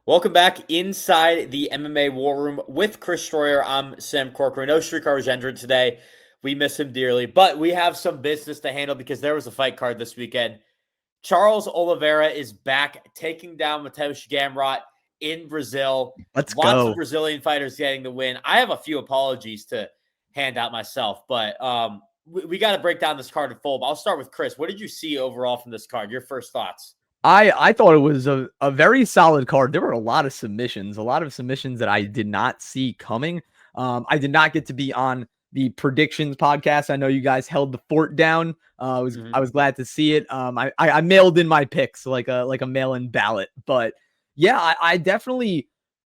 Welcome back inside the MMA War Room with Chris Stroyer. I'm Sam Corcoran. No Shrikar Rajendran today. We miss him dearly, but we have some business to handle because there was a fight card this weekend. Charles Oliveira is back taking down Mateusz Gamrot in Brazil. Let's Lots go. of Brazilian fighters getting the win. I have a few apologies to hand out myself, but we got to break down this card in full. But I'll start with Chris. What did you see overall from this card? Your first thoughts? I thought it was a very solid card. There were a lot of submissions that I did not see coming. I did not get to be on the predictions podcast. I know you guys held the fort down. I was glad to see it. I mailed in my picks like a mail-in ballot. But yeah, I definitely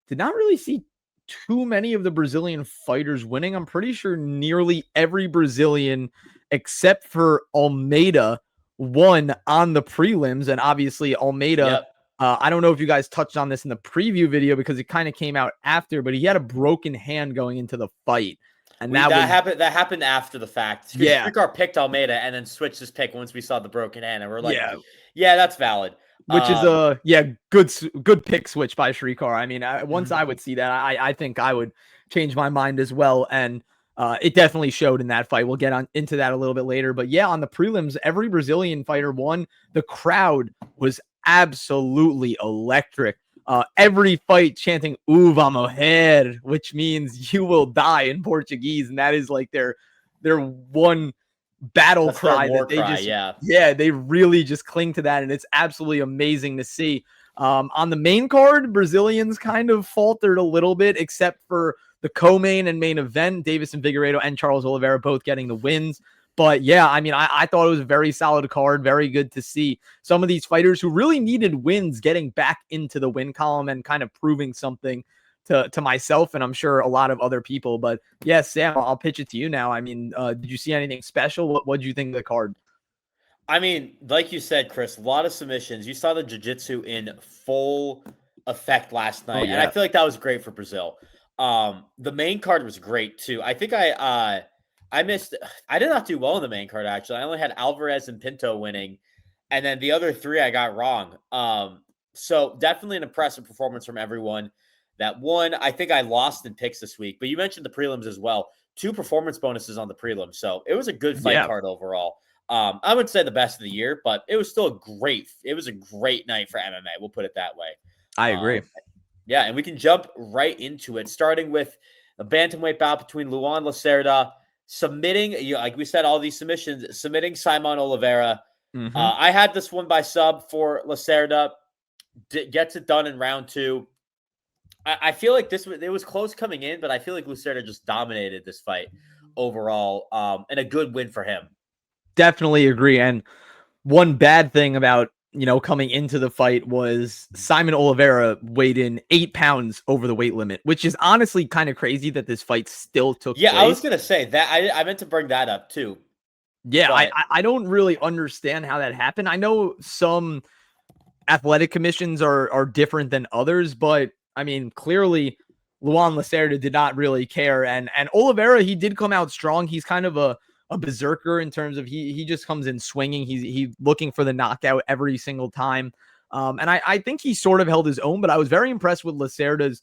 did not really see too many of the Brazilian fighters winning. I'm pretty sure nearly every Brazilian except for Almeida won on the prelims, and obviously Almeida. I don't know if you guys touched on this in the preview video because it kind of came out after, but he had a broken hand going into the fight, and that happened after the fact. Yeah, Shrikar picked Almeida and then switched his pick once we saw the broken hand, and we're like, yeah, that's valid. Which is good pick switch by Shrikar. I mean, once I would see that, I think I would change my mind as well, and it definitely showed in that fight. We'll get into that a little bit later. But yeah, on the prelims, every Brazilian fighter won. The crowd was absolutely electric. Every fight chanting "U vamos ver," which means "you will die" in Portuguese, and that is like their one battle cry that they they really just cling to that, and it's absolutely amazing to see. On the main card, Brazilians kind of faltered a little bit, except for the co-main and main event, Deiveson Figeuiredo and Charles Oliveira both getting the wins. But yeah, I mean, I thought it was a very solid card. Very good to see some of these fighters who really needed wins getting back into the win column and kind of proving something to myself, and I'm sure a lot of other people. But yeah, Sam, I'll pitch it to you now. I mean, did you see anything special? What did you think of the card? I mean, like you said, Chris, a lot of submissions. You saw the jiu-jitsu in full effect last night, and I feel like that was great for Brazil. The main card was great too. I think I did not do well in the main card, actually. I only had Álvarez and Pinto winning, and then the other three I got wrong. So definitely an impressive performance from everyone that won. I think I lost in picks this week, but you mentioned the prelims as well. 2 performance bonuses on the prelims, so it was a good fight card overall. I would say the best of the year, but it was still it was a great night for MMA. We'll put it that way. I agree. Yeah, and we can jump right into it, starting with a bantamweight bout between Luan Lacerda submitting, like we said, all these submissions, submitting Simon Oliveira. I had this one by sub for Lacerda. Gets it done in round 2. I feel like it was close coming in, but I feel like Lacerda just dominated this fight overall, and a good win for him. Definitely agree. And one bad thing about coming into the fight was Simon Oliveira weighed in 8 pounds over the weight limit, which is honestly kind of crazy that this fight still took place. I was going to say that. I meant to bring that up too. Yeah, but I don't really understand how that happened. I know some athletic commissions are different than others, but I mean, clearly Luan Lacerda did not really care. And Oliveira, he did come out strong. He's kind of a berserker in terms of he just comes in swinging. He's looking for the knockout every single time. And I think he sort of held his own, but I was very impressed with Lacerda's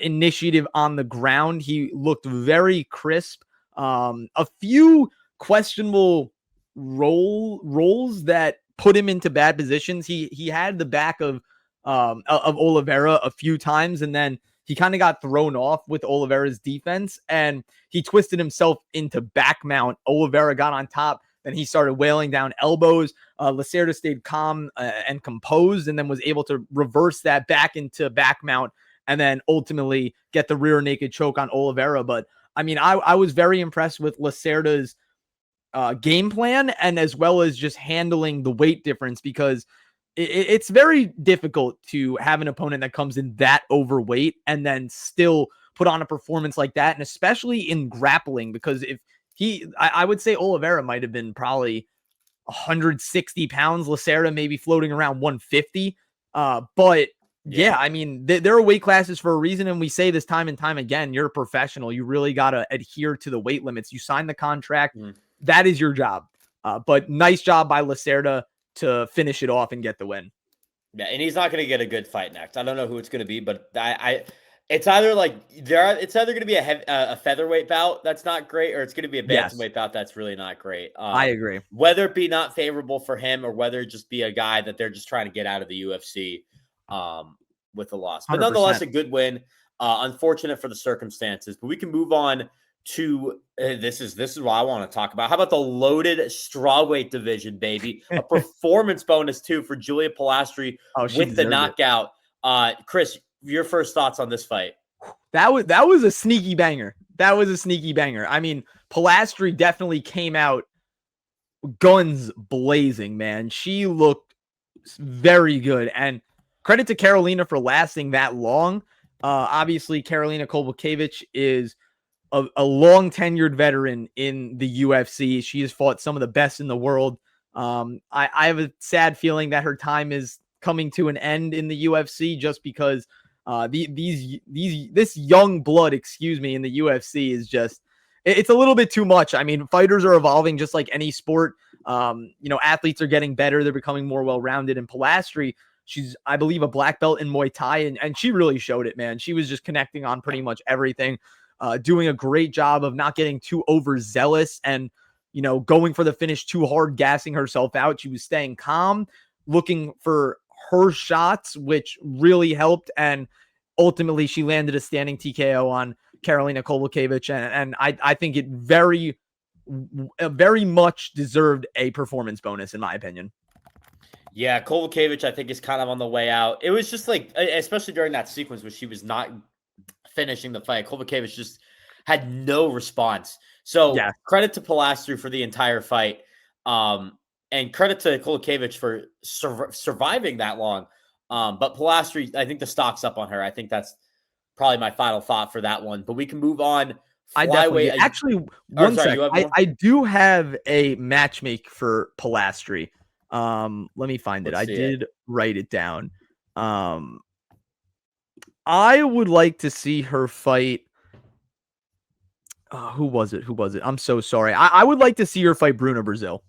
initiative on the ground. He looked very crisp. A few questionable rolls that put him into bad positions. He had the back of Oliveira a few times, and then he kind of got thrown off with Oliveira's defense, and he twisted himself into back mount. Oliveira got on top, then he started wailing down elbows. Lacerda stayed calm and composed, and then was able to reverse that back into back mount, and then ultimately get the rear naked choke on Oliveira. But I mean, I was very impressed with Lacerda's game plan, and as well as just handling the weight difference, because it's very difficult to have an opponent that comes in that overweight and then still put on a performance like that. And especially in grappling, because I would say Oliveira might have been probably 160 pounds. Lacerda maybe floating around 150. But yeah, I mean, there are weight classes for a reason. And we say this time and time again, you're a professional. You really got to adhere to the weight limits. You sign the contract. That is your job. But nice job by Lacerda to finish it off and get the win. Yeah, and he's not going to get a good fight next. I don't know who it's going to be, but it's either it's either going to be a featherweight bout that's not great, or it's going to be a bantamweight bout that's really not great. I agree. Whether it be not favorable for him, or whether it just be a guy that they're just trying to get out of the UFC with a loss. But 100%. nonetheless, a good win. Unfortunate for the circumstances, but we can move on to this is what I want to talk about. How about the loaded strawweight division, baby? A performance bonus too for Julia Polastri with the knockout. Chris, your first thoughts on this fight? That was a sneaky banger. I mean, Polastri definitely came out guns blazing, man. She looked very good, and credit to Carolina for lasting that long. Obviously, Karolina Kowalkiewicz is a long tenured veteran in the UFC. She has fought some of the best in the world. I have a sad feeling that her time is coming to an end in the UFC, just because this young blood, in the UFC is just, it's a little bit too much. I mean, fighters are evolving just like any sport. Athletes are getting better. They're becoming more well-rounded. And Polastri, she's, I believe, a black belt in Muay Thai, and she really showed it, man. She was just connecting on pretty much everything. Doing a great job of not getting too overzealous and, going for the finish too hard, gassing herself out. She was staying calm, looking for her shots, which really helped. And ultimately, she landed a standing TKO on Karolina Kowalkiewicz. And I think it very much deserved a performance bonus, in my opinion. Yeah, Kowalkiewicz, I think, is kind of on the way out. It was just like, especially during that sequence where she was not finishing the fight, Kowalkiewicz just had no response. So credit to Polastri for the entire fight, and credit to Kowalkiewicz for surviving that long. But Polastri, I think the stock's up on her. I think that's probably my final thought for that one. But we can move on. Flyweight. Actually, I do have a matchmake for Polastri. Let me find it. I did write it down. I would like to see her fight. Who was it? I'm so sorry. I would like to see her fight Bruna Brazil.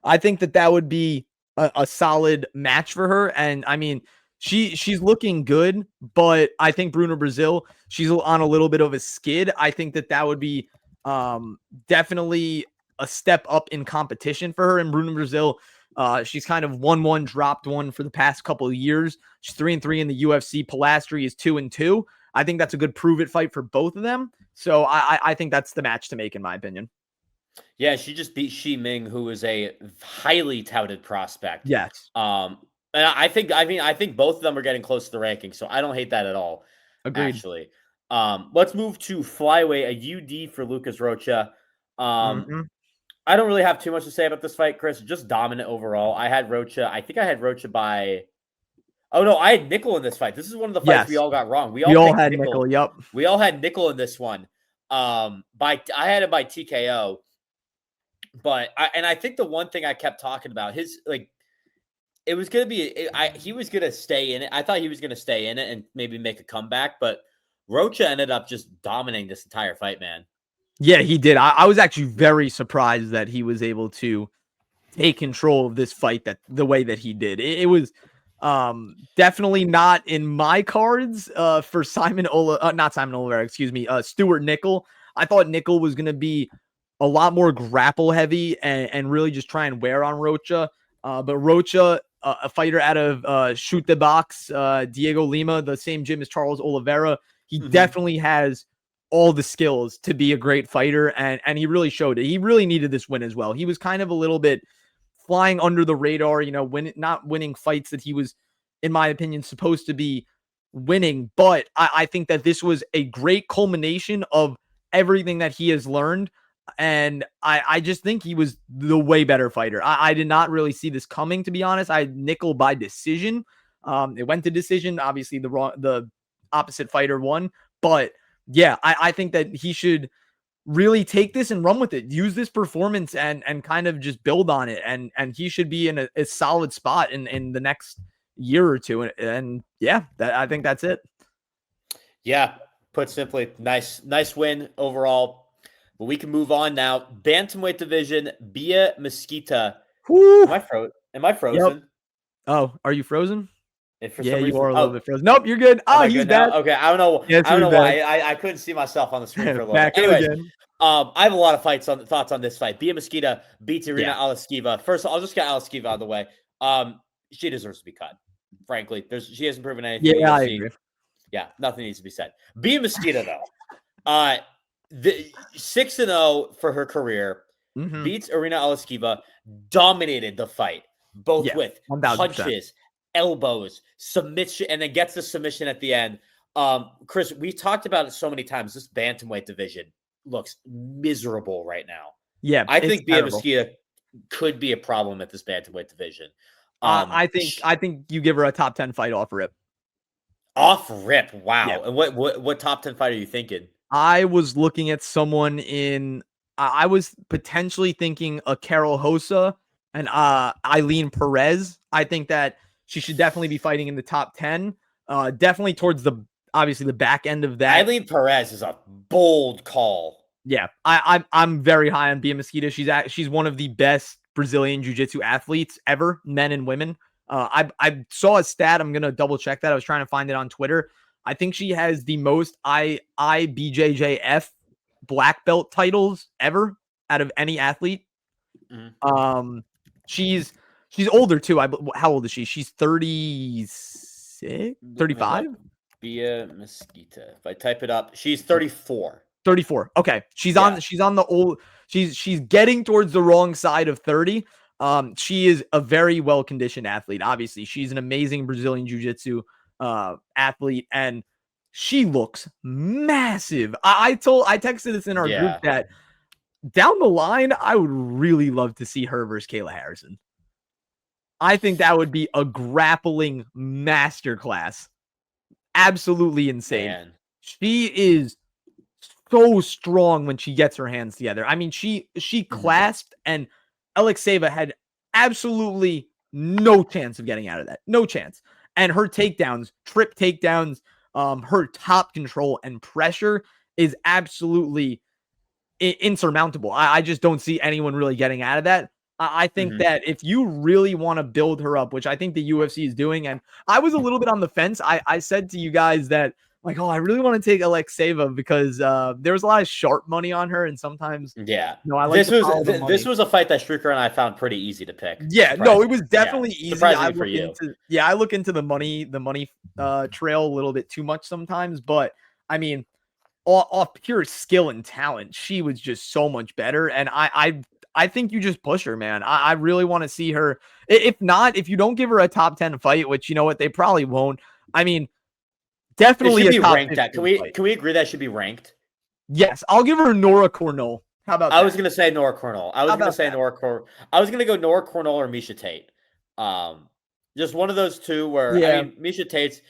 I think that would be a solid match for her. And I mean, she's looking good, but I think Bruna Brazil, she's on a little bit of a skid. I think that would be definitely a step up in competition for her. And Bruna Brazil, she's kind of 1-1, dropped one for the past couple of years. She's 3-3 in the UFC. Polastri is 2-2. I think that's a good prove-it fight for both of them. So I think that's the match to make, in my opinion. Yeah, she just beat Shi Ming, who is a highly touted prospect. Yes. And I think both of them are getting close to the rankings, so I don't hate that at all. Agreed. Actually. Let's move to flyweight, a UD for Lucas Rocha. I don't really have too much to say about this fight, Chris. Just dominant overall. I had Rocha by. Oh no, I had Nickel in this fight. This is one of the fights we all got wrong. We all had Nickel. Yep. We all had Nickel in this one. I had it by TKO. But I think the one thing I kept talking about, it was gonna be he was gonna stay in it. I thought he was gonna stay in it and maybe make a comeback, but Rocha ended up just dominating this entire fight, man. Yeah, he did. I was actually very surprised that he was able to take control of this fight the way that he did. It was definitely not in my cards for Stuart Nickel. I thought Nickel was going to be a lot more grapple heavy and really just try and wear on Rocha. But Rocha, a fighter out of Shoot the Box, Diego Lima, the same gym as Charles Oliveira, he definitely has all the skills to be a great fighter, and he really showed it. He really needed this win as well. He was kind of a little bit flying under the radar, not winning fights that he was, in my opinion, supposed to be winning. But I think that this was a great culmination of everything that he has learned. And I just think he was the way better fighter. I did not really see this coming, to be honest. I had Nickel by decision. It went to decision. Obviously, the opposite fighter won. But yeah, I think that he should really take this and run with it. Use this performance and kind of just build on it. And he should be in a solid spot in the next year or two. And yeah, I think that's it. Yeah, put simply, nice win overall. But we can move on now. Bantamweight division, Bia Mesquita. Am I frozen? Yep. Oh, are you frozen? For Yeah, some you reason, are a little bit frozen. Nope, you're good. Oh, he's dead. Okay, I don't know. Yes, I don't know back. why. I couldn't see myself on the screen for a little Back bit. Anyways, again. I have a lot of thoughts on this fight. Bia Mesquita beats Irina Yeah. Alexieva. First, I'll just get Alexieva out of the way. She deserves to be cut. Frankly, she hasn't proven anything. Yeah, I agree. Yeah, nothing needs to be said. Bia Mesquita, though, the 6-0 for her career, beats Irina Alexieva, dominated the fight, both with 1000%. punches, elbows, submission, and then gets the submission at the end. Chris, we've talked about it so many times. This bantamweight division looks miserable right now. Yeah, I think Bia Mesquita could be a problem at this bantamweight division. I think you give her a top 10 fight off rip. Off rip, wow. Yeah. And what top 10 fight are you thinking? I was looking at someone I was potentially thinking a Carol Hossa and Eileen Perez. I think that she should definitely be fighting in the top 10. Definitely towards obviously the back end of that. Eileen Perez is a bold call. Yeah, I'm very high on Bia Mesquita. She's one of the best Brazilian jiu-jitsu athletes ever, men and women. I saw a stat. I'm gonna double check that. I was trying to find it on Twitter. I think she has the most IBJJF black belt titles ever out of any athlete. She's older too. How old is she? She's 36, 35. Bia Mesquita. If I type it up, she's 34. 34. Okay. She's on the old, she's getting towards the wrong side of 30. She is a very well-conditioned athlete. Obviously, she's an amazing Brazilian jiu-jitsu athlete, and she looks massive. I texted this in our group that down the line, I would really love to see her versus Kayla Harrison. I think that would be a grappling masterclass. Absolutely insane. Man. She is so strong when she gets her hands together. I mean, she clasped, and Alexieva had absolutely no chance of getting out of that. No chance. And her takedowns, trip takedowns, her top control and pressure is absolutely insurmountable. I just don't see anyone really getting out of that. I think that if you really want to build her up, which I think the UFC is doing, and I was a little bit on the fence. I said to you guys that, like, oh, I really want to take Alexieva because there was a lot of sharp money on her, and sometimes, I like this was a fight that Stricker and I found pretty easy to pick. Yeah, no, it was definitely easy. Surprisingly for you. I look into the money trail a little bit too much sometimes, but I mean, off pure skill and talent, she was just so much better, and I think you just push her, man. I really want to see her. If not, if you don't give her a top 10 fight, which you know what, they probably won't. I mean, definitely it should be ranked at. Can we agree that should be ranked? Yes, I'll give her Nora Cornell. How about that? I was gonna say Nora Cornell. I was gonna go Nora Cornell or Miesha Tate. Just one of those two where I mean Miesha Tate's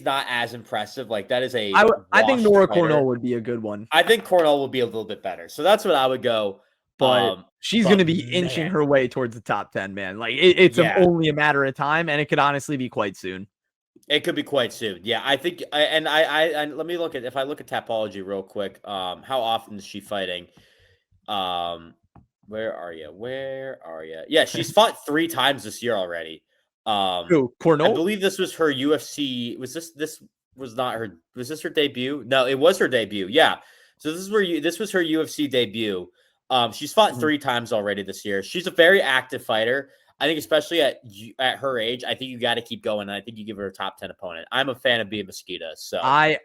not as impressive. Like that is I think Nora Cornell would be a good one. I think Cornell would be a little bit better. So that's what I would go. But she's going to be inching her way towards the top 10, man. Like it's only a matter of time, and it could honestly be quite soon. It could be quite soon. Yeah, I think. And let me look at, if I look at Tapology real quick. How often is she fighting? Where are you? Yeah, she's fought 3 times this year already. Cornell? I believe this was her UFC. Was this her debut? No, it was her debut. Yeah. So this was her UFC debut. She's fought 3 times already this year. She's a very active fighter. I think especially at her age, I think you got to keep going. And I think you give her a top 10 opponent. I'm a fan of Bia Mesquita. So I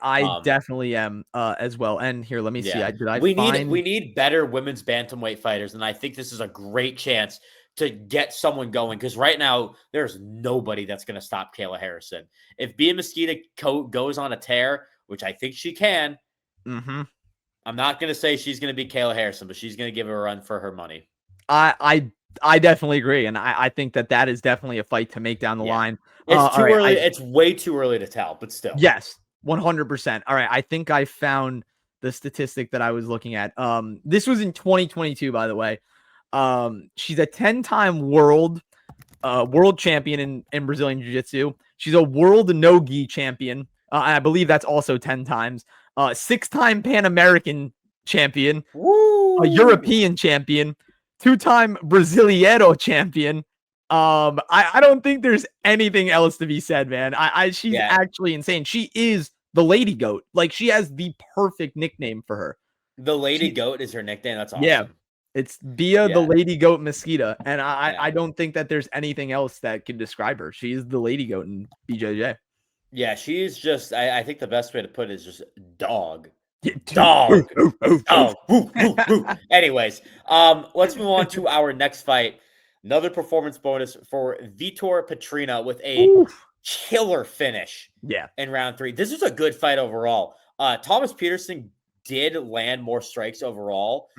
definitely am as well. And here, let me see. We need better women's bantamweight fighters. And I think this is a great chance to get someone going. Because right now, there's nobody that's going to stop Kayla Harrison. If Bia Mesquita goes on a tear, which I think she can, I'm not going to say she's going to be Kayla Harrison, but she's going to give her a run for her money. I definitely agree. And I think that is definitely a fight to make down the line. It's too early. It's way too early to tell, but still. Yes, 100%. All right. I think I found the statistic that I was looking at. This was in 2022, by the way. She's a 10-time world champion in Brazilian Jiu-Jitsu. She's a world no-gi champion. I believe that's also 10 times. 6-time Pan American champion, a European champion, 2-time Brasileiro champion, I don't think there's anything else to be said, man. She's actually insane. She is the Lady Goat. Like, she has the perfect nickname for her. The Lady Goat is her nickname. That's awesome. Yeah. It's Bia the Lady Goat Mesquita. And I don't think that there's anything else that can describe her. She's the Lady Goat in BJJ. Yeah, she's just, I think the best way to put it is just dog. Dog. Dog. Woo, woo, woo. Anyways, let's move on to our next fight. Another performance bonus for Vitor Petrino with a killer finish in round 3. This is a good fight overall. Thomas Peterson did land more strikes overall.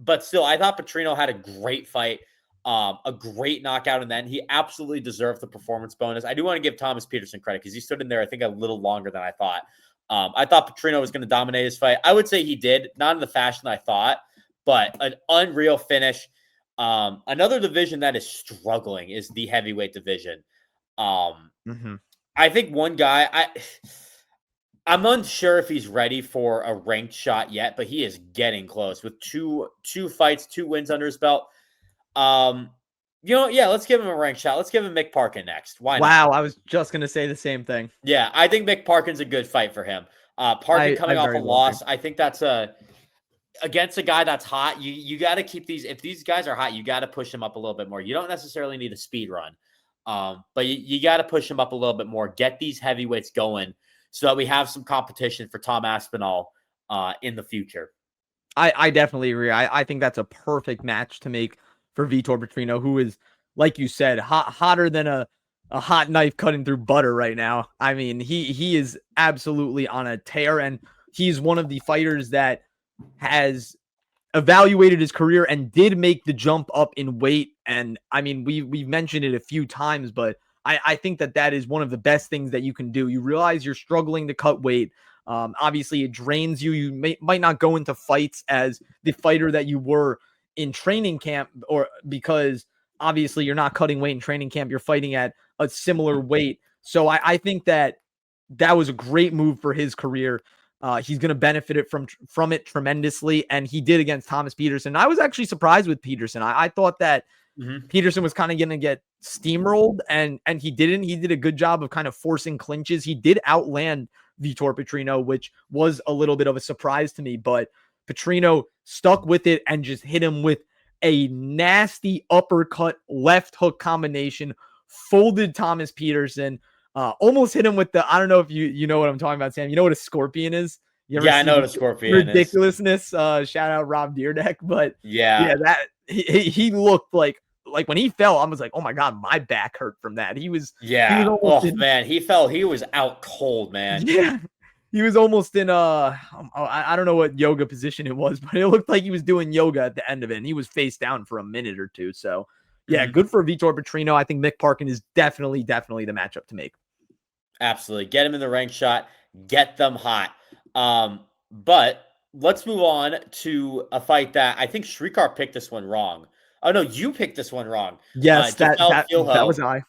But still, I thought Petrino had a great fight, a great knockout, and then he absolutely deserved the performance bonus. I do want to give Thomas Peterson credit because he stood in there, I think, a little longer than I thought. I thought Petrino was going to dominate his fight. I would say he did, not in the fashion I thought, but an unreal finish. Another division that is struggling is the heavyweight division. I think one guy, I'm unsure if he's ready for a ranked shot yet, but he is getting close with two fights, 2 wins under his belt. Let's give him a ranked shot. Let's give him Mick Parkin next. Why not? Wow, I was just going to say the same thing. Yeah, I think Mick Parkin's a good fight for him. Parkin coming off a loss, I think that's against a guy that's hot. You got to keep these. If these guys are hot, you got to push them up a little bit more. You don't necessarily need a speed run, but you got to push them up a little bit more. Get these heavyweights going so that we have some competition for Tom Aspinall in the future. I definitely agree. I think that's a perfect match to make for Vitor Petrino, who is, like you said, hotter than a hot knife cutting through butter right now. I mean, he is absolutely on a tear, and he's one of the fighters that has evaluated his career and did make the jump up in weight. And I mean, we've mentioned it a few times, but I think that is one of the best things that you can do. You realize you're struggling to cut weight. Obviously, it drains you. You might not go into fights as the fighter that you were in training camp, or because obviously you're not cutting weight in training camp. You're fighting at a similar weight. So I think that was a great move for his career. He's going to benefit from it tremendously, and he did against Thomas Peterson. I was actually surprised with Peterson. I thought that Peterson was kind of going to get steamrolled, and he didn't. He did a good job of kind of forcing clinches. He did outland Vitor Petrino, which was a little bit of a surprise to me, but Petrino stuck with it and just hit him with a nasty uppercut left hook combination, folded Thomas Peterson. Almost hit him with the, I don't know if you know what I'm talking about, Sam. You know what a scorpion is? I know what a scorpion ridiculousness. Shout out Rob Deerdeck. But that he looked like when he fell, I was like, oh my God, my back hurt from that. He was man, he fell. He was out cold, man. Yeah. He was almost in I don't know what yoga position it was, but it looked like he was doing yoga at the end of it. And he was face down for a minute or two. So yeah, good for Vitor Petrino. I think Mick Parkin is definitely the matchup to make. Absolutely. Get him in the ranked shot. Get them hot. But let's move on to a fight that I think Shrikar picked this one wrong. Oh, no, you picked this one wrong. Yes, that was I.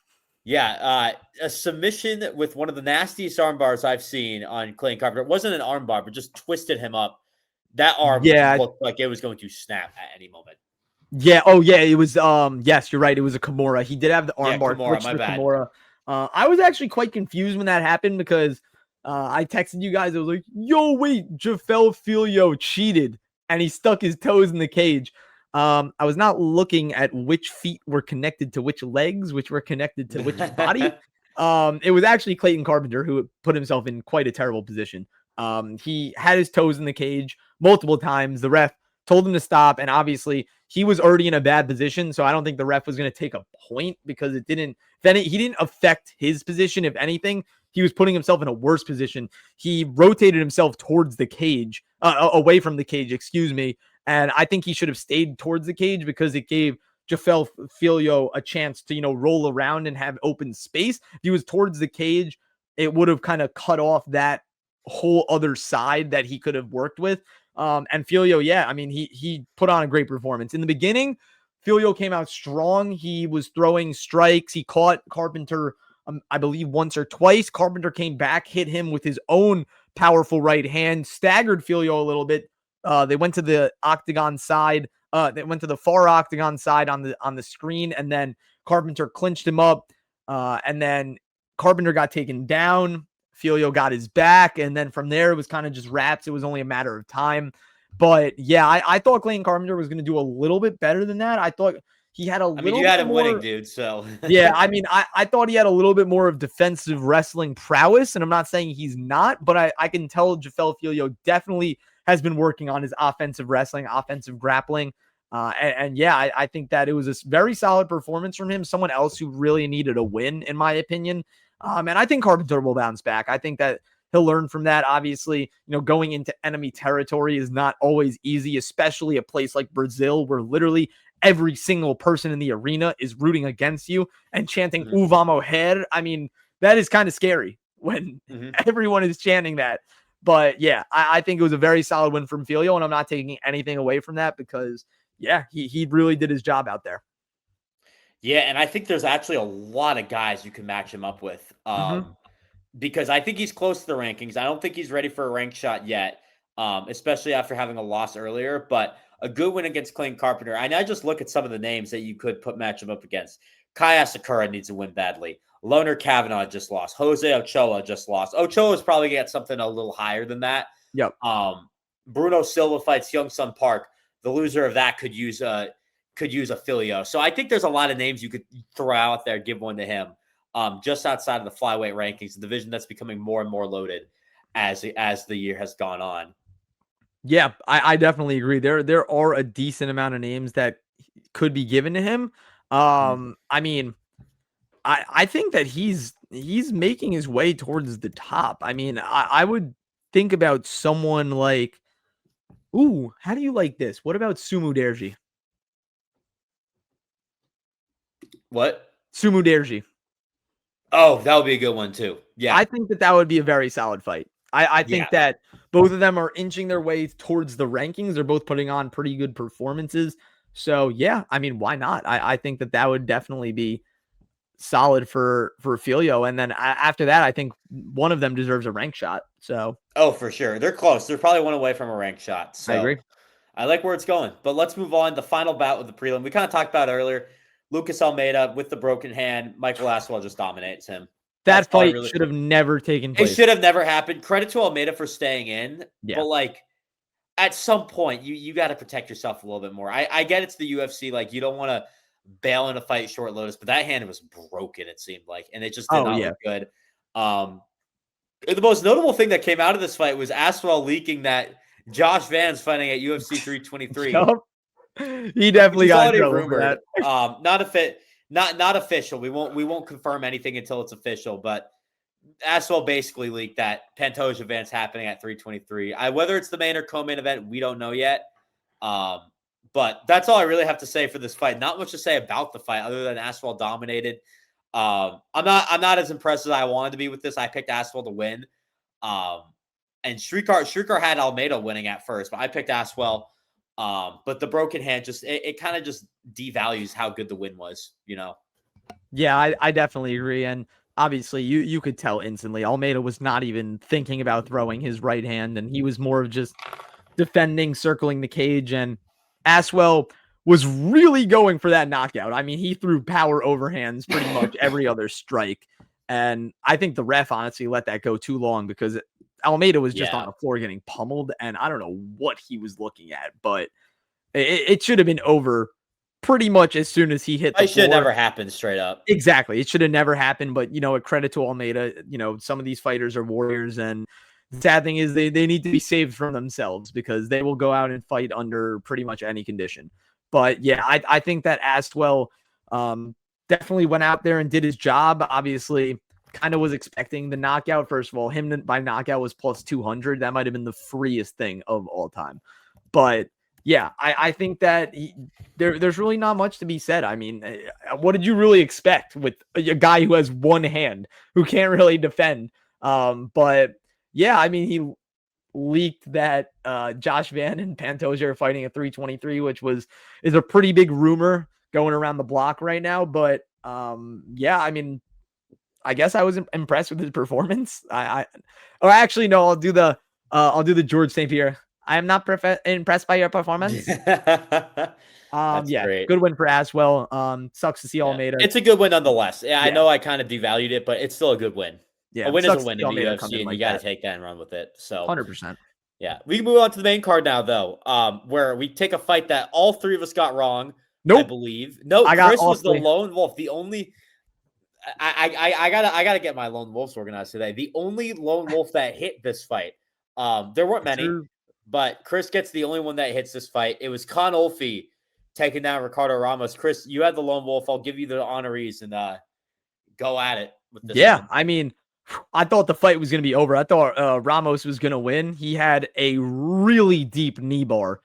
Yeah, a submission with one of the nastiest arm bars I've seen on Clayton Carpenter. It wasn't an arm bar, but just twisted him up. That arm looked like it was going to snap at any moment. Yeah. Oh, yeah. It was. Yes, you're right. It was a Kimura. He did have the arm bar. Kimura, my bad. Kimura. I was actually quite confused when that happened because I texted you guys. I was like, "Yo, wait, Jafel Filho cheated, and he stuck his toes in the cage." I was not looking at which feet were connected to which legs, which were connected to which body. It was actually Clayton Carpenter who put himself in quite a terrible position. He had his toes in the cage multiple times. The ref told him to stop, and obviously he was already in a bad position, so I don't think the ref was going to take a point because he didn't affect his position. If anything, he was putting himself in a worse position. He rotated himself towards the cage, away from the cage, excuse me, and I think he should have stayed towards the cage because it gave Jafel Filho a chance to, roll around and have open space. If he was towards the cage, it would have kind of cut off that whole other side that he could have worked with. And Filho, I mean, he put on a great performance. In the beginning, Filho came out strong. He was throwing strikes. He caught Carpenter, I believe, once or twice. Carpenter came back, hit him with his own powerful right hand, staggered Filho a little bit. They went to the octagon side. They went to the far octagon side on the screen, and then Carpenter clinched him up. And then Carpenter got taken down. Filho got his back. And then from there, it was kind of just wraps. It was only a matter of time. But yeah, I thought Clayton Carpenter was going to do a little bit better than that. I thought he had a little bit more. You had him winning, dude. So yeah, I mean, I thought he had a little bit more of defensive wrestling prowess, and I'm not saying he's not, but I can tell Jafel Filho definitely has been working on his offensive wrestling, offensive grappling. And yeah, I think that it was a very solid performance from him. Someone else who really needed a win, in my opinion. And I think Carpenter will bounce back. I think that he'll learn from that. Obviously, going into enemy territory is not always easy, especially a place like Brazil, where literally every single person in the arena is rooting against you and chanting "Uvamo Her." I mean, that is kind of scary when everyone is chanting that. But yeah, I think it was a very solid win from Filho, and I'm not taking anything away from that because yeah, he really did his job out there. Yeah, and I think there's actually a lot of guys you can match him up with. Because I think he's close to the rankings. I don't think he's ready for a rank shot yet, especially after having a loss earlier. But a good win against Clayton Carpenter. And I just look at some of the names that you could match him up against. Kai Asakura needs to win badly. Loner Kavanaugh just lost. Jose Ochoa just lost. Ochoa's probably get something a little higher than that. Yep. Bruno Silva fights Young Sun Park. The loser of that could use a Filio. So I think there's a lot of names you could throw out there, give one to him. Just outside of the flyweight rankings, the division that's becoming more and more loaded as the year has gone on. Yeah, I definitely agree. There are a decent amount of names that could be given to him. I mean, I think that he's making his way towards the top. I mean, I would think about someone like, ooh, how do you like this? What about Sumu Derji? What? Sumu Derji. Oh, that would be a good one too. Yeah. I think that would be a very solid fight. I think that both of them are inching their way towards the rankings. They're both putting on pretty good performances. So yeah, I mean, why not? I think that would definitely be solid for Filho. And then after that, I think one of them deserves a rank shot. So for sure. They're close. They're probably one away from a rank shot. So I agree. I like where it's going. But let's move on. The final bout with the prelim. We kind of talked about earlier. Lucas Almeida with the broken hand. Michael Aswell just dominates him. That fight should have never taken place. It should have never happened. Credit to Almeida for staying in. Yeah. But like at some point, you got to protect yourself a little bit more. I get it's the UFC. Like you don't want to bail in a fight short notice, but that hand was broken, it seemed like, and it just did not look good. The most notable thing that came out of this fight was Aswell leaking that Josh Van's fighting at UFC 323. He definitely got rumored. Not official. We won't confirm anything until it's official. But Aswell basically leaked that Pantoja Van's happening at 323. Whether it's the main or co-main event, we don't know yet. But that's all I really have to say for this fight. Not much to say about the fight other than Aswell dominated. I'm not as impressed as I wanted to be with this. I picked Aswell to win. And Shrikar had Almeida winning at first, but I picked Aswell. But the broken hand it kind of just devalues how good the win was, Yeah, I definitely agree. And obviously you could tell instantly Almeida was not even thinking about throwing his right hand, and he was more of just defending, circling the cage, and Aswell was really going for that knockout. I mean, he threw power overhands pretty much every other strike. And I think the ref honestly let that go too long because Almeida was just on the floor getting pummeled, and I don't know what he was looking at, but it should have been over pretty much as soon as he hit the floor. It should have never happened, straight up. Exactly. It should have never happened, but, a credit to Almeida. Some of these fighters are warriors, and the sad thing is they need to be saved from themselves because they will go out and fight under pretty much any condition. But, yeah, I think that Aswell definitely went out there and did his job. Obviously, kind of was expecting the knockout. First of all, him by knockout was plus 200. That might have been the freest thing of all time. But yeah, I think that there's really not much to be said. I mean, what did you really expect with a guy who has one hand, who can't really defend? But yeah, I mean, he leaked that Josh Van and Pantoja are fighting at 323, which is a pretty big rumor going around the block right now. But yeah, I mean, I guess I was impressed with his performance. I'll do the George St. Pierre. I'm not impressed by your performance. That's Yeah, great. good win for Aswell. Sucks to see Almeida. It's a good win nonetheless. Yeah, I know I kind of devalued it, but it's still a good win. Yeah, A win is a sucks to win see in the Almeida come UFC, in and you like got to that. take that and run with it. So 100%. Yeah, we can move on to the main card now, though, where we take a fight that all three of us got wrong. I believe. No, Chris was the lone wolf. The only I gotta get my lone wolves organized today. The only lone wolf that hit this fight. There weren't many, but Chris gets the only one that hits this fight. It was Kaan Ofli taking down Ricardo Ramos. Chris, you had the lone wolf. I'll give you the honorees and go at it with this one. I mean, I thought the fight was going to be over. I thought Ramos was going to win. He had a really deep knee bar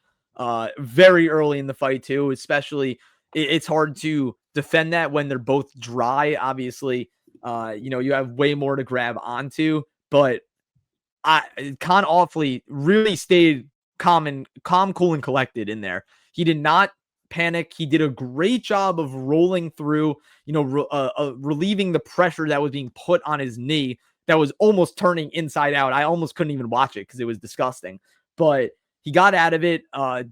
very early in the fight too, especially it's hard to defend that when they're both dry. Obviously, you have way more to grab onto, but Kaan Ofli really stayed calm, cool, and collected in there. He did not panic. He did a great job of rolling through, relieving the pressure that was being put on his knee that was almost turning inside out. I almost couldn't even watch it because it was disgusting. But he got out of it,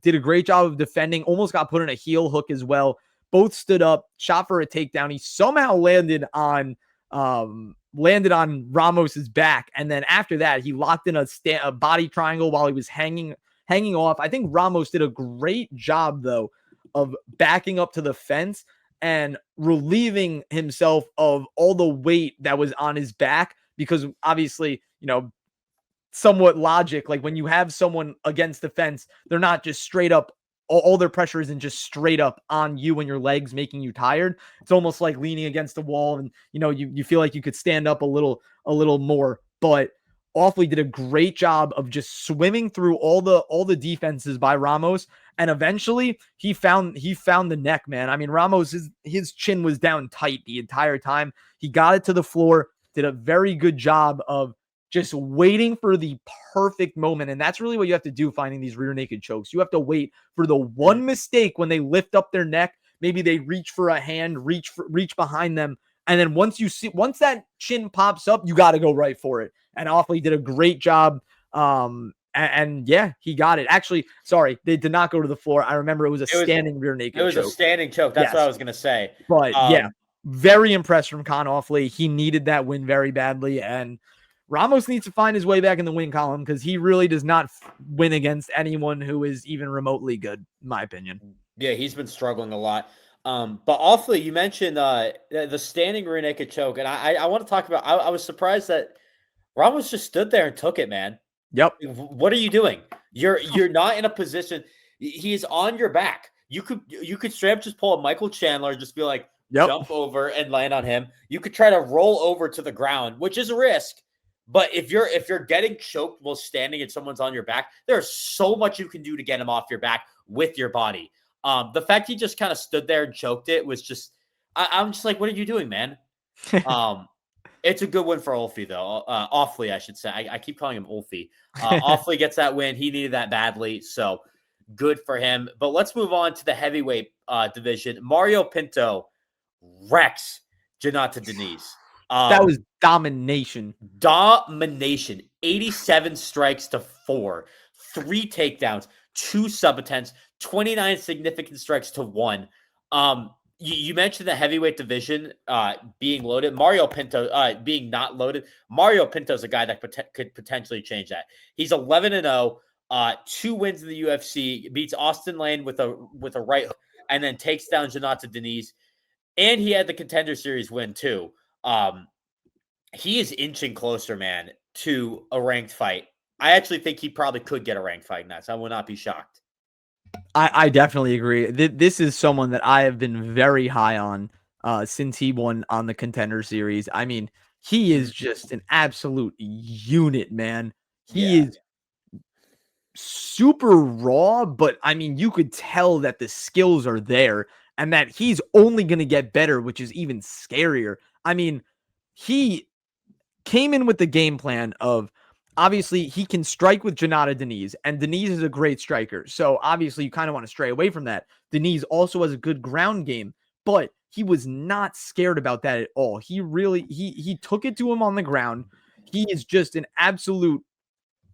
did a great job of defending, almost got put in a heel hook as well. Both stood up, shot for a takedown. He somehow landed on Ramos's back, and then after that, he locked in a body triangle while he was hanging off. I think Ramos did a great job though of backing up to the fence and relieving himself of all the weight that was on his back, because obviously, somewhat logic, like when you have someone against the fence, they're not just straight up, all their pressure isn't just straight up on you and your legs, making you tired. It's almost like leaning against the wall and you feel like you could stand up a little more. But Ofli did a great job of just swimming through all the defenses by Ramos, and eventually he found the neck, man. I mean, Ramos, his chin was down tight the entire time. He got it to the floor, did a very good job of just waiting for the perfect moment. And that's really what you have to do finding these rear naked chokes. You have to wait for the one mistake when they lift up their neck. Maybe they reach for a hand, reach behind them. And then once that chin pops up, you got to go right for it. And Ofli did a great job. And yeah, he got it. Actually, sorry, they did not go to the floor. I remember it was standing rear naked choke. It was a standing choke. That's what I was going to say. But yeah, very impressed from Kaan Ofli. He needed that win very badly. And Ramos needs to find his way back in the win column, because he really does not win against anyone who is even remotely good, in my opinion. Yeah, he's been struggling a lot. But Ofli, you mentioned the standing rear naked choke, and I want to talk about. I was surprised that Ramos just stood there and took it, man. Yep. What are you doing? You're not in a position. He's on your back. You could straight up just pull a Michael Chandler, just be like, jump over and land on him. You could try to roll over to the ground, which is a risk. But if you're getting choked while standing and someone's on your back, there's so much you can do to get him off your back with your body. The fact he just kind of stood there and choked it was just, I'm just like, what are you doing, man? It's a good win for Ofli, though. Ofli, I should say. I keep calling him Ofli. Ofli gets that win. He needed that badly, so good for him. But let's move on to the heavyweight division. Mario Pinto wrecks Jonathan Diniz. That was domination. 87 strikes to 4, 3 takedowns, 2 sub-attempts, 29 significant strikes to 1. You mentioned the heavyweight division being loaded. Mario Pinto being not loaded. Mario Pinto's a guy that could potentially change that. He's 11-0, 2 wins in the UFC, beats Austin Lane with a right hook, and then takes down Jonathan Diniz. And he had the Contender Series win too. He is inching closer, man, to a ranked fight. I actually think he probably could get a ranked fight next. I will not be shocked. I definitely agree. This is someone that I have been very high on since he won on the Contender Series. I mean, he is just an absolute unit, man. He is super raw, but I mean, you could tell that the skills are there and that he's only going to get better, which is even scarier. I mean, he came in with the game plan of, obviously, he can strike with Jonathan Diniz, and Diniz is a great striker. So obviously, you kind of want to stray away from that. Diniz also has a good ground game, but he was not scared about that at all. He really, he took it to him on the ground. He is just an absolute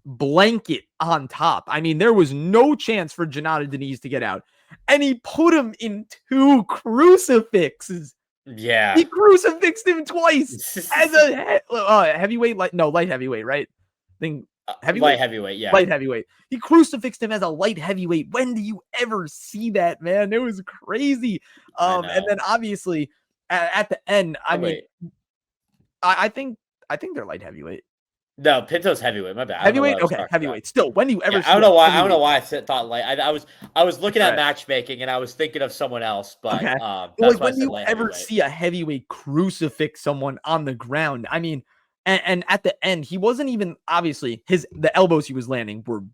blanket on top. I mean, there was no chance for Gennady Diniz to get out. And he put him in 2 crucifixes. Yeah. He crucifixed him twice as a heavyweight, light heavyweight, right? Heavyweight? Light heavyweight, yeah. Light heavyweight. He crucifixed him as a light heavyweight. When do you ever see that, man? It was crazy. And then obviously at the end, I think they're light heavyweight. No, Pinto's heavyweight. My bad. Heavyweight? Okay, heavyweight. Still, when do you ever see I don't know why. I don't know why I thought light. I was looking at matchmaking and I was thinking of someone else, but okay. that's when do you ever see a heavyweight crucifix someone on the ground? I mean, and at the end, he wasn't even obviously the elbows he was landing were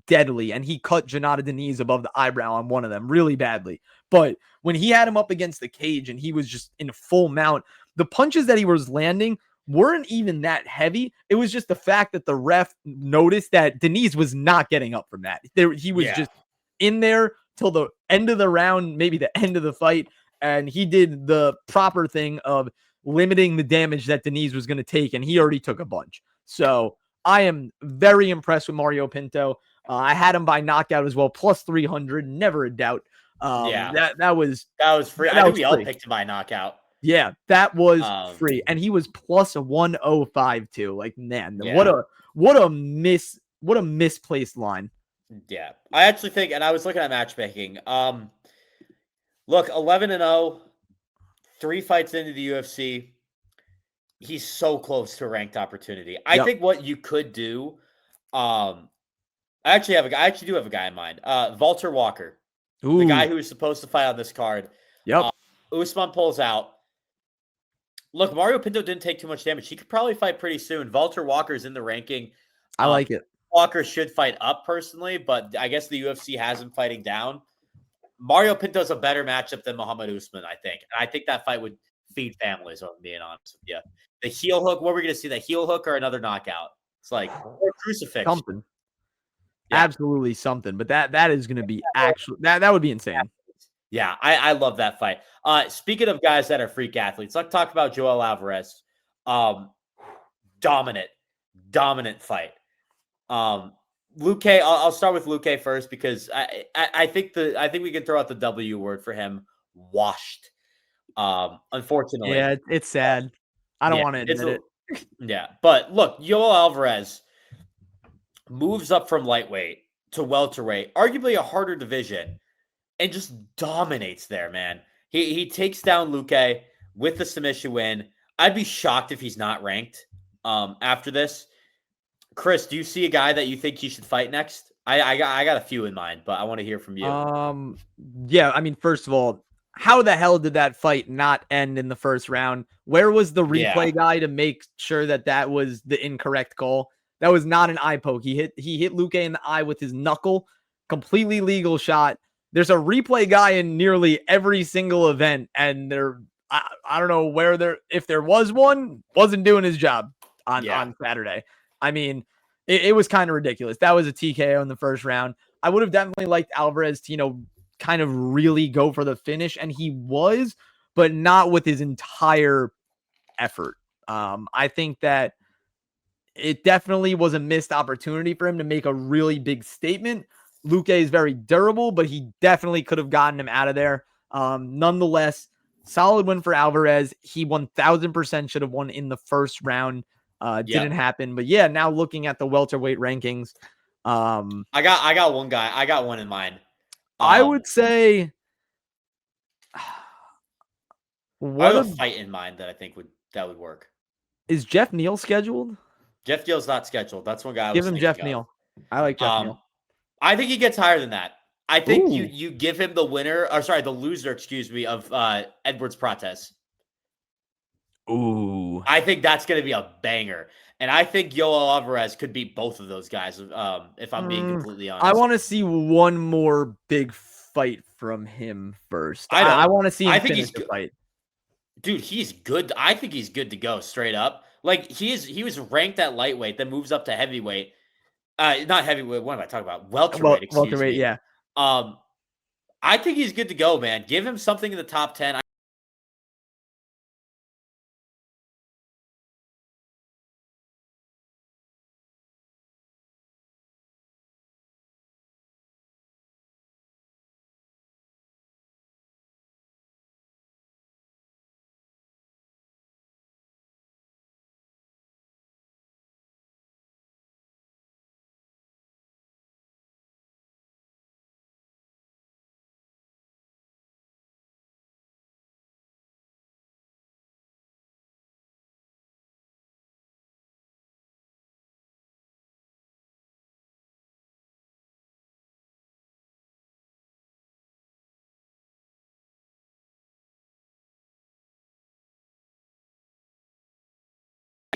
deadly, and he cut Gennady Diniz above the eyebrow on one of them really badly. But when he had him up against the cage and he was just in full mount, the punches that he was landing weren't even that heavy. It was just the fact that the ref noticed that Diniz was not getting up from that. He was just in there till the end of the round, maybe the end of the fight, and he did the proper thing of limiting the damage that Diniz was going to take, and he already took a bunch. So I am very impressed with Mario Pinto. I had him by knockout as well, plus 300, never a doubt. That was free. I think we all picked him by knockout. Yeah, that was free, and he was plus 105 too. Like, man, what a misplaced line. Yeah, I actually think, and I was looking at matchmaking. Look, 11-0, 3 fights into the UFC. He's so close to a ranked opportunity. I think what you could do, I actually do have a guy in mind. Walter Walker, the guy who was supposed to fight on this card. Yep. Usman pulls out. Look, Mario Pinto didn't take too much damage. He could probably fight pretty soon. Walter Walker's in the ranking. I like it. Walker should fight up personally, but I guess the UFC has him fighting down. Mario Pinto's a better matchup than Muhammad Usman, I think. And I think that fight would feed families, if I'm being honest with you. The heel hook, what are we going to see? The heel hook or another knockout? It's like, or crucifix. Something. Yeah. Absolutely something. But that is going to be actually, that would be insane. Yeah, I love that fight. Speaking of guys that are freak athletes, let's talk about Joel Álvarez. Dominant fight. Luque, I'll start with Luque first because I think we can throw out the W word for him. Washed. Unfortunately. Yeah, it's sad. I don't want to admit it. Yeah, but look, Joel Álvarez moves up from lightweight to welterweight, arguably a harder division. And just dominates there, man. He takes down Luque with the submission win. I'd be shocked if he's not ranked after this. Chris, do you see a guy that you think he should fight next? I got a few in mind, but I want to hear from you. Yeah, I mean, first of all, how the hell did that fight not end in the first round? Where was the replay guy to make sure that was the incorrect call? That was not an eye poke. He hit Luque in the eye with his knuckle. Completely legal shot. There's a replay guy in nearly every single event, and I don't know if there was one, wasn't doing his job on Saturday. I mean, it was kind of ridiculous. That was a TKO in the first round. I would have definitely liked Álvarez to, kind of really go for the finish, and he was, but not with his entire effort. I think that it definitely was a missed opportunity for him to make a really big statement. Luque is very durable, but he definitely could have gotten him out of there. Nonetheless, solid win for Álvarez. He 1000% should have won in the first round. Didn't happen. But yeah, now looking at the welterweight rankings. I got one guy. I got one in mind. I would say I have a fight in mind that I think would work. Is Jeff Neal scheduled? Jeff Neal's not scheduled. That's one guy. Give him Jeff Neal. I like Jeff Neal. I think he gets higher than that. I think you give him the loser, of Edwards Prates. Ooh. I think that's going to be a banger. And I think Joel Álvarez could beat both of those guys, if I'm being completely honest. I want to see one more big fight from him first. I want to see him finish the fight. Dude, he's good. I think he's good to go straight up. Like, he was ranked at lightweight, then moves up to heavyweight. Not heavyweight. What am I talking about? Welterweight. Welterweight, yeah. I think he's good to go, man. Give him something in the top 10.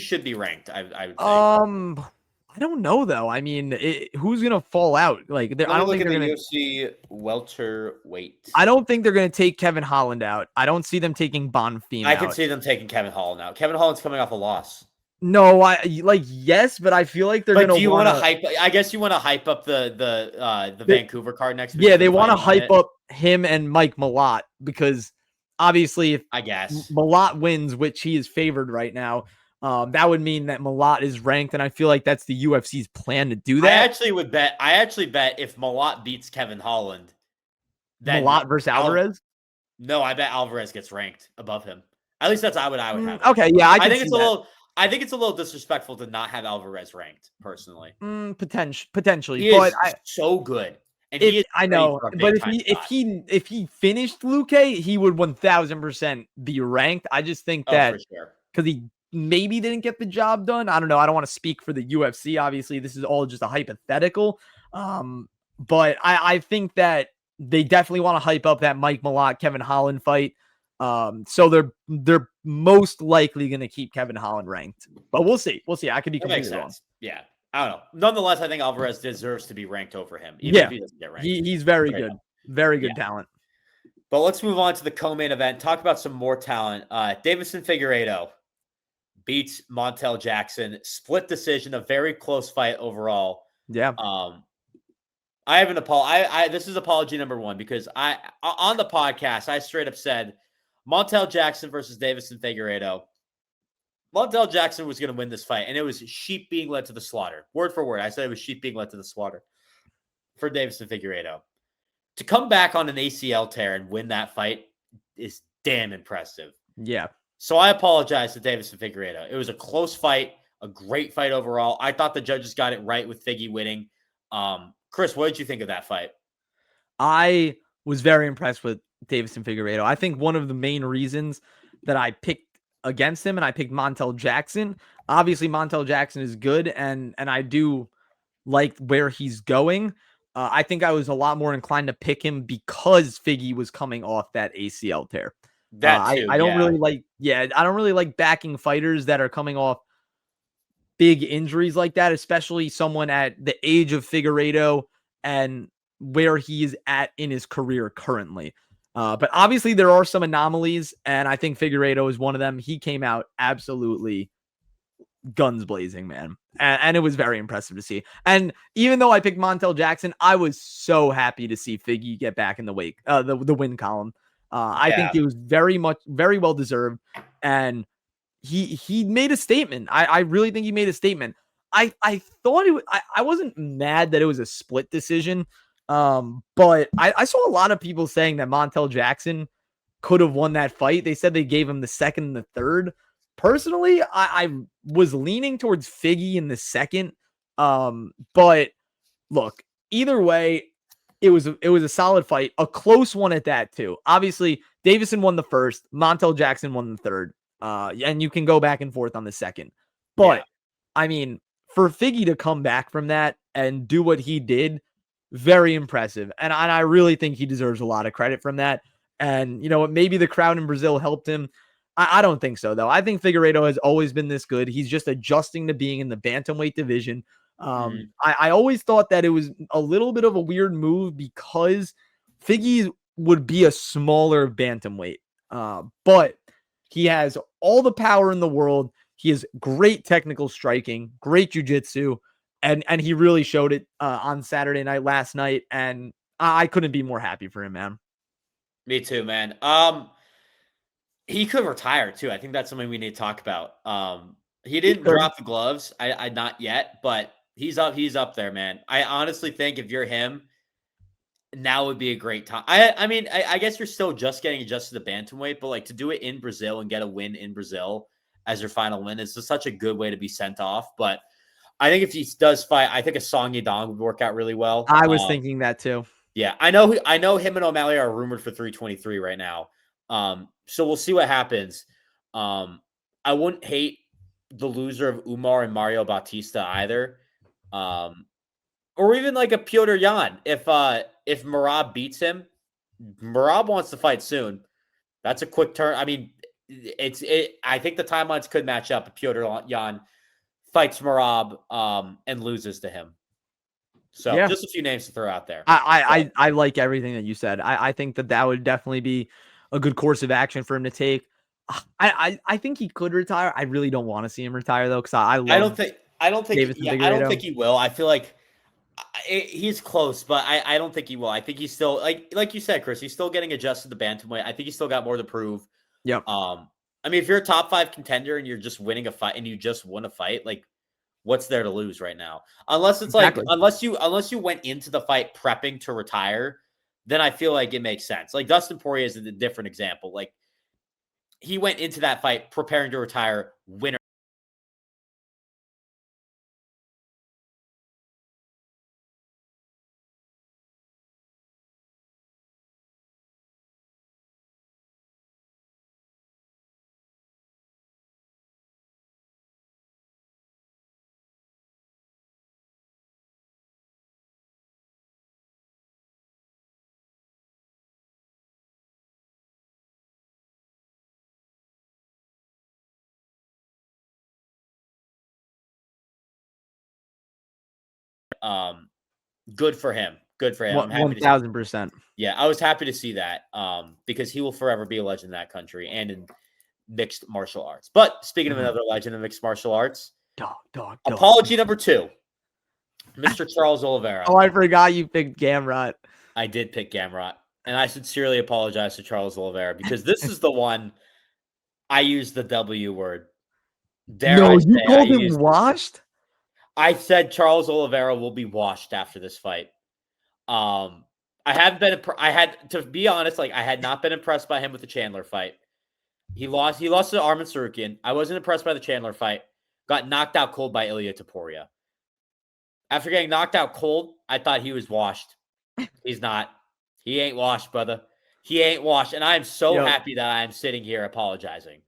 should be ranked. I would think. I don't know though. I mean, who's gonna fall out? Like, I don't think they're gonna UFC welterweight. I don't think they're gonna take Kevin Holland out. I don't see them taking Bonfim out. I can see them taking Kevin Holland out. Kevin Holland's coming off a loss. No, yes, but I feel like they're gonna. Do you want to hype? I guess you want to hype up the Vancouver card next week. Yeah, they want to hype up him and Mike Malott because obviously, if I guess Malott wins, which he is favored right now, that would mean that Malott is ranked, and I feel like that's the UFC's plan to do that. I actually bet if Malott beats Kevin Holland, then Malott versus Alvarez. No, I bet Alvarez gets ranked above him. At least that's what I would have. Okay, yeah, I think it's a little. I think it's a little disrespectful to not have Alvarez ranked, personally. Potentially, but so good. And I know, but if he finished Luque, he would 1000% be ranked. I just think that because he maybe didn't get the job done. I don't know. I don't want to speak for the UFC. Obviously, this is all just a hypothetical. But I think that they definitely want to hype up that Mike Malott Kevin Holland fight. So they're most likely going to keep Kevin Holland ranked, but we'll see. I could be completely wrong. Yeah, I don't know. Nonetheless, I think Alvarez deserves to be ranked over him. Even if he doesn't get ranked. He's very good, very good talent. But let's move on to the co-main event. Talk about some more talent. Deiveson Figeuiredo beats Montel Jackson. Split decision, a very close fight overall. Yeah. I have an apology. This is apology number one because on the podcast I straight up said Montel Jackson versus Deiveson Figeuiredo. Montel Jackson was going to win this fight, and it was sheep being led to the slaughter. Word for word, I said it was sheep being led to the slaughter for Deiveson Figeuiredo. To come back on an ACL tear and win that fight is damn impressive. Yeah. So I apologize to Deiveson Figeuiredo. It was a close fight, a great fight overall. I thought the judges got it right with Figgy winning. Chris, what did you think of that fight? I was very impressed with Deiveson Figeuiredo. I think one of the main reasons that I picked against him and I picked Montel Jackson, obviously Montel Jackson is good and I do like where he's going. I think I was a lot more inclined to pick him because Figgy was coming off that ACL tear. I don't really like backing fighters that are coming off big injuries like that, especially someone at the age of Figueiredo and where he is at in his career currently. But obviously there are some anomalies, and I think Figueiredo is one of them. He came out absolutely guns blazing, man. And it was very impressive to see. And even though I picked Montel Jackson, I was so happy to see Figgy get back in the win column. I think it was very well deserved. And he made a statement. I really think he made a statement. I thought I wasn't mad that it was a split decision. But I saw a lot of people saying that Montel Jackson could have won that fight. They said they gave him the second and the third. Personally, I was leaning towards Figgy in the second. But look, either way, it was a solid fight, a close one at that too. Obviously, Deiveson won the first, Montel Jackson won the third. And you can go back and forth on the second. But I mean, for Figgy to come back from that and do what he did, very impressive. And I really think he deserves a lot of credit from that. And you know what? Maybe the crowd in Brazil helped him. I don't think so, though. I think Figueiredo has always been this good. He's just adjusting to being in the bantamweight division. I always thought that it was a little bit of a weird move because Figgy would be a smaller bantamweight. But he has all the power in the world. He has great technical striking, great jiu-jitsu, and he really showed it on Saturday night last night, and I couldn't be more happy for him, man. Me too, man. He could retire too. I think that's something we need to talk about. He didn't drop the gloves. I not yet, but he's up there, man. I honestly think if you're him, now would be a great time. I mean, I guess you're still just getting adjusted to bantamweight, but like to do it in Brazil and get a win in Brazil as your final win is just such a good way to be sent off. But I think if he does fight, I think a Song Yadong would work out really well. I was thinking that too. Yeah, I know him and O'Malley are rumored for 323 right now. So we'll see what happens. I wouldn't hate the loser of Umar and Mario Bautista either. Or even like a Piotr Jan. If Merab beats him, Merab wants to fight soon. That's a quick turn. I mean, I think the timelines could match up if Petr Yan fights Merab and loses to him. So just a few names to throw out there. I like everything that you said. I think that would definitely be a good course of action for him to take. I think he could retire. I really don't want to see him retire though, because I don't think he will. I feel like he's close, but I don't think he will. I think he's still like you said, Chris. He's still getting adjusted to bantamweight. I think he's still got more to prove. Yep. I mean, if you're a top 5 contender and you're just winning a fight and you just won a fight, like, what's there to lose right now? Unless it's unless you went into the fight prepping to retire, then I feel like it makes sense. Like Dustin Poirier is a different example. Like he went into that fight preparing to retire, winner. Good for him. Good for him. I'm happy 1,000%. Yeah, I was happy to see that because he will forever be a legend in that country and in mixed martial arts. But speaking of another legend in mixed martial arts, apology number 2, Mr. Charles Oliveira. Oh, I forgot you picked Gamrot. I did pick Gamrot, and I sincerely apologize to Charles Oliveira because this is the one I used the W word. You called him washed? I said Charles Oliveira will be washed after this fight. I had to be honest, like I had not been impressed by him with the Chandler fight. He lost to Arman Tsarukyan. I wasn't impressed by the Chandler fight. Got knocked out cold by Ilia Topuria. After getting knocked out cold, I thought he was washed. He's not. He ain't washed, brother. He ain't washed. And I am so happy that I am sitting here apologizing.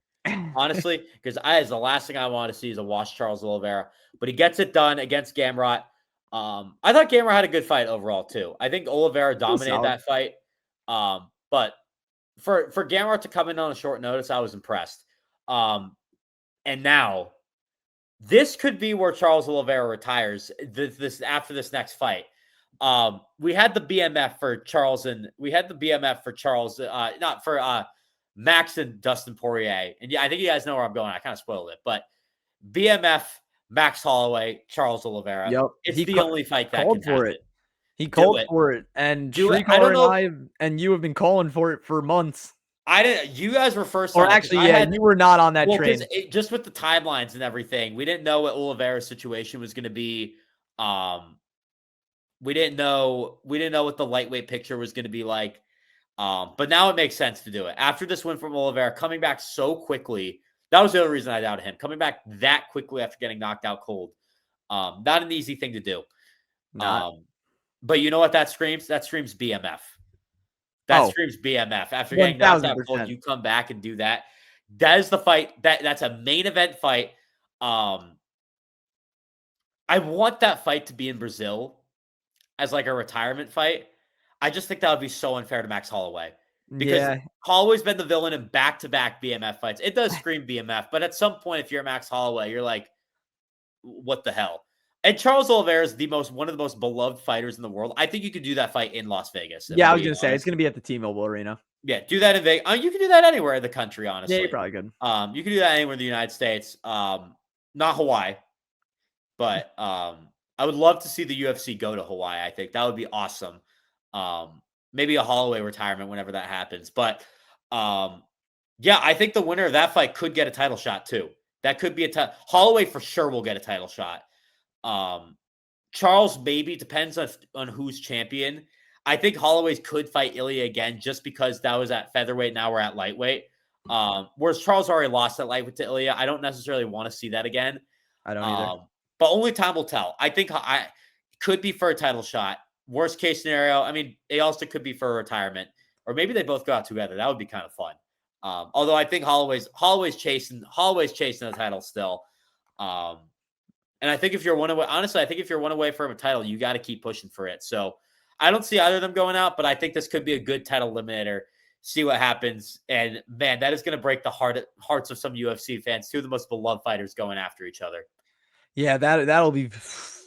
Honestly, because that is the last thing I want to see is a washed Charles Oliveira. But he gets it done against Gamrot. I thought Gamrot had a good fight overall, too. I think Oliveira dominated that fight. But for Gamrot to come in on a short notice, I was impressed. And now, this could be where Charles Oliveira retires this after this next fight. We had the BMF for Charles not for Max and Dustin Poirier. And yeah, I think you guys know where I'm going. I kind of spoiled it, but BMF, Max Holloway, Charles Oliveira. Yep. It's the only fight that called for it. He called for it. And you have been calling for it for months. I didn't. You guys were first. Or actually, you were not on that train. Just with the timelines and everything, we didn't know what Oliveira's situation was going to be. We didn't know what the lightweight picture was going to be like. But now it makes sense to do it. After this win from Oliveira, coming back so quickly, that was the other reason I doubted him. Coming back that quickly after getting knocked out cold. Not an easy thing to do. But you know what that screams? That screams BMF. That screams BMF. After getting knocked out cold, you come back and do that. That is the fight. That's a main event fight. I want that fight to be in Brazil as like a retirement fight. I just think that would be so unfair to Max Holloway. Because Holloway's been the villain in back-to-back BMF fights. It does scream BMF, but at some point, if you're Max Holloway, you're like, what the hell? And Charles Oliveira is one of the most beloved fighters in the world. I think you could do that fight in Las Vegas. Yeah, I was going to say, it's going to be at the T-Mobile Arena. Yeah, do that in Vegas. You can do that anywhere in the country, honestly. Yeah, you probably could. You can do that anywhere in the United States. Not Hawaii. But I would love to see the UFC go to Hawaii, I think. That would be awesome. Maybe a Holloway retirement whenever that happens. But, I think the winner of that fight could get a title shot, too. That could be Holloway for sure will get a title shot. Charles maybe depends on who's champion. I think Holloway's could fight Ilia again just because that was at featherweight. Now we're at lightweight. Whereas Charles already lost at lightweight to Ilia. I don't necessarily want to see that again. I don't either. But only time will tell. I think I could be for a title shot. Worst case scenario, I mean, it also could be for a retirement. Or maybe they both go out together. That would be kind of fun. Although I think Holloway's chasing the title still. And I think if you're one away, honestly, I think if you're one away from a title, you got to keep pushing for it. So I don't see either of them going out, but I think this could be a good title eliminator see what happens. And man, that is going to break the hearts of some UFC fans. Two of the most beloved fighters going after each other. Yeah, that'll be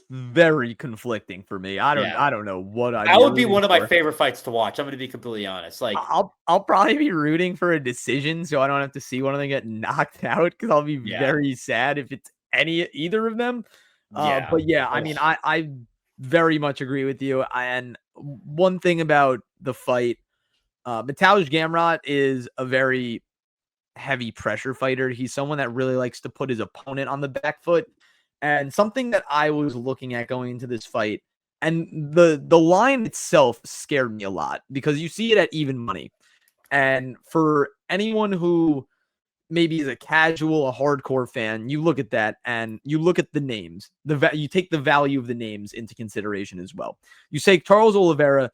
very conflicting for me. I don't know what I'd that be would be one of my for. favorite fights to watch. I'm going to be completely honest. Like I'll probably be rooting for a decision, so I don't have to see one of them get knocked out, because I'll be very sad if it's either of them. But yeah, I mean, I very much agree with you. And one thing about the fight, Mateusz Gamrot is a very heavy pressure fighter. He's someone that really likes to put his opponent on the back foot. And something that I was looking at going into this fight, and the line itself scared me a lot, because you see it at even money. And for anyone who maybe is a casual, a hardcore fan, you look at that and you look at the names. You take the value of the names into consideration as well. You say Charles Oliveira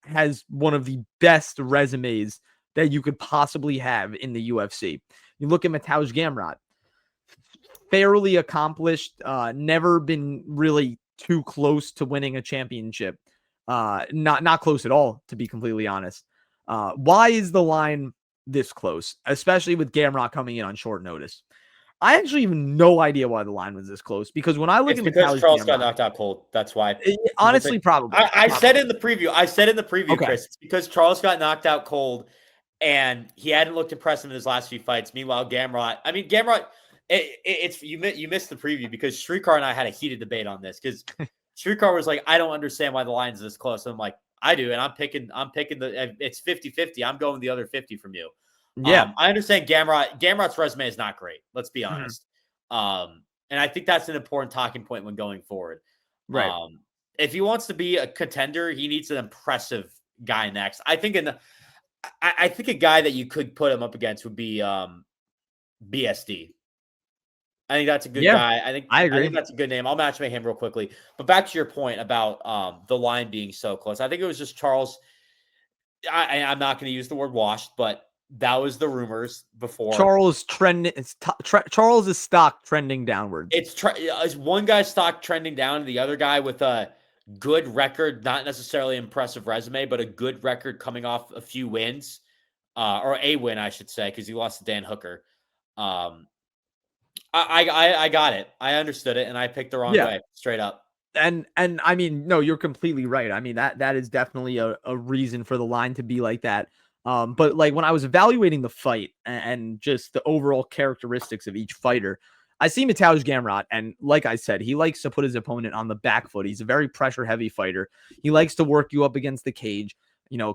has one of the best resumes that you could possibly have in the UFC. You look at Mateusz Gamrot, fairly accomplished, never been really too close to winning a championship. Not close at all, to be completely honest. Why is the line this close, especially with Gamrot coming in on short notice? I actually have no idea why the line was this close, because when I look at because Charles Gamrot, got knocked out cold. That's why. Honestly, probably. I said in the preview. Okay. Chris, it's because Charles got knocked out cold, and he hadn't looked impressive in his last few fights. Meanwhile, Gamrot. You missed the preview, because Shrikar and I had a heated debate on this, because Shrikar was like, I don't understand why the line's this close. And I'm like, I do, and I'm picking it's 50-50. I'm going the other 50 from you. Yeah. I understand Gamrot's resume is not great. Let's be honest. And I think that's an important talking point when going forward. Right. If he wants to be a contender, he needs an impressive guy next. I think a guy that you could put him up against would be BSD. I think that's a good guy. I agree. I think that's a good name. I'll matchmake him real quickly. But back to your point about the line being so close. I think it was just Charles. I'm not going to use the word washed, but that was the rumors before. Charles Charles' stock trending downwards. It's one guy's stock trending down, and the other guy with a good record, not necessarily impressive resume, but a good record coming off a few wins, or a win, I should say, because he lost to Dan Hooker. I got it. I understood it, and I picked the wrong way, straight up. And I mean, no, you're completely right. I mean, that is definitely a reason for the line to be like that. But like when I was evaluating the fight and just the overall characteristics of each fighter, I see Mateusz Gamrot, and like I said, he likes to put his opponent on the back foot. He's a very pressure heavy fighter. He likes to work you up against the cage,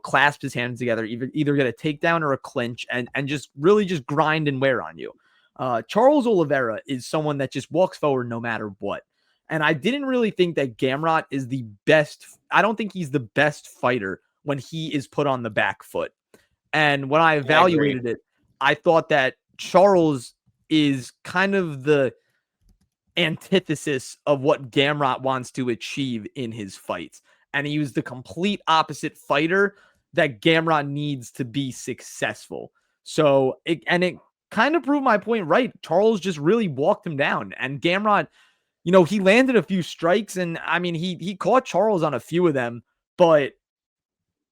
clasp his hands together, either get a takedown or a clinch, and just really just grind and wear on you. Charles Oliveira is someone that just walks forward no matter what. And I didn't really think that Gamrot is the best. I don't think he's the best fighter when he is put on the back foot. And when I evaluated it, I thought that Charles is kind of the antithesis of what Gamrot wants to achieve in his fights. And he was the complete opposite fighter that Gamrot needs to be successful. So it kind of proved my point right. Charles just really walked him down. And Gamrot, he landed a few strikes, and I mean, he caught Charles on a few of them, but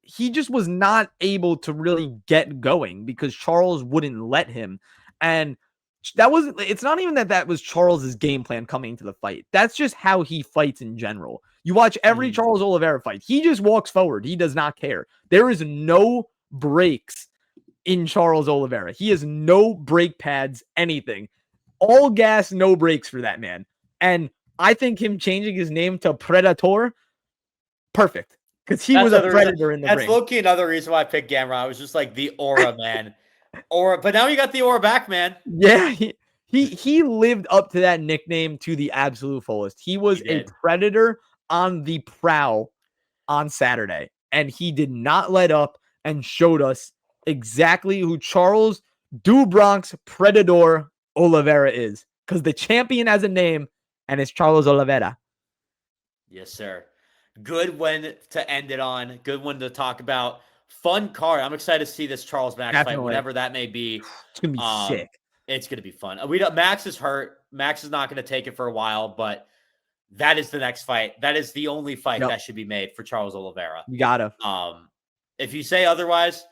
he just was not able to really get going because Charles wouldn't let him. And it's not even that was Charles's game plan coming into the fight. That's just how he fights in general. You watch every Charles Oliveira fight. He just walks forward. He does not care. There is no breaks in Charles Oliveira. He has no brake pads, anything. All gas, no brakes for that man. And I think him changing his name to Predator, perfect. Because he was a predator in the ring. That's low-key another reason why I picked Gamrot. I was just like the aura, man. Aura, but now you got the aura back, man. Yeah, he lived up to that nickname to the absolute fullest. He was a predator on the prowl on Saturday, and he did not let up and showed us exactly who Charles Do Bronx Predator Oliveira is. Because the champion has a name, and it's Charles Oliveira. Yes, sir. Good one to end it on. Good one to talk about. Fun card. I'm excited to see this Charles Max fight, whatever that may be. It's gonna be sick. It's gonna be fun. Max is hurt. Max is not gonna take it for a while, but that is the next fight. That is the only fight that should be made for Charles Oliveira. You gotta. If you say otherwise,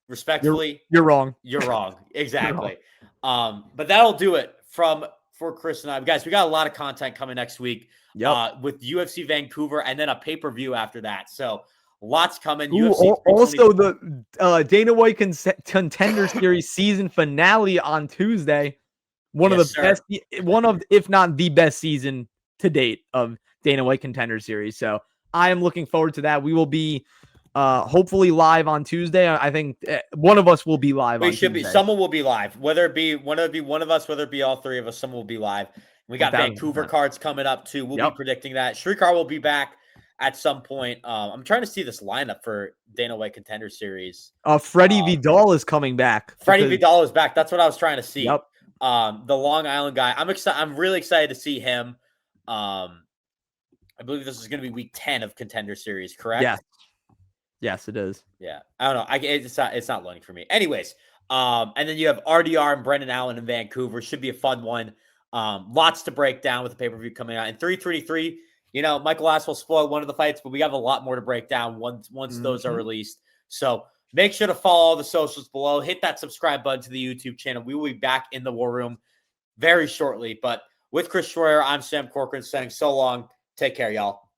respectfully, you're wrong. You're wrong. Exactly. You're wrong. But that'll do it for Chris and I. Guys, we got a lot of content coming next week with UFC Vancouver and then a pay-per-view after that. So lots coming. Ooh, also, the Dana White Contender Series season finale on Tuesday. One of the best, if not the best season to date of Dana White Contender Series. So I am looking forward to that. We will be hopefully live on Tuesday. I think one of us will be live. We should be. Someone will be live. Whether it be one of us, whether it be all three of us, someone will be live. We got 1,000%. Vancouver cards coming up too. We'll be predicting that. Shrikar will be back at some point. I'm trying to see this lineup for Dana White Contender Series. Freddie Vidal is coming back. Freddie Vidal is back. That's what I was trying to see. Yep. The Long Island guy. I'm excited. I'm really excited to see him. I believe this is going to be week 10 of Contender Series, correct? Yeah. Yes, it is. Yeah. I don't know. It's not loading for me. Anyways, and then you have RDR and Brendan Allen in Vancouver. Should be a fun one. Lots to break down with the pay-per-view coming out. And 333, Michael Aswell spoiled one of the fights, but we have a lot more to break down once those are released. So make sure to follow all the socials below. Hit that subscribe button to the YouTube channel. We will be back in the War Room very shortly. But with Chris Schroyer, I'm Sam Corcoran saying so long. Take care, y'all.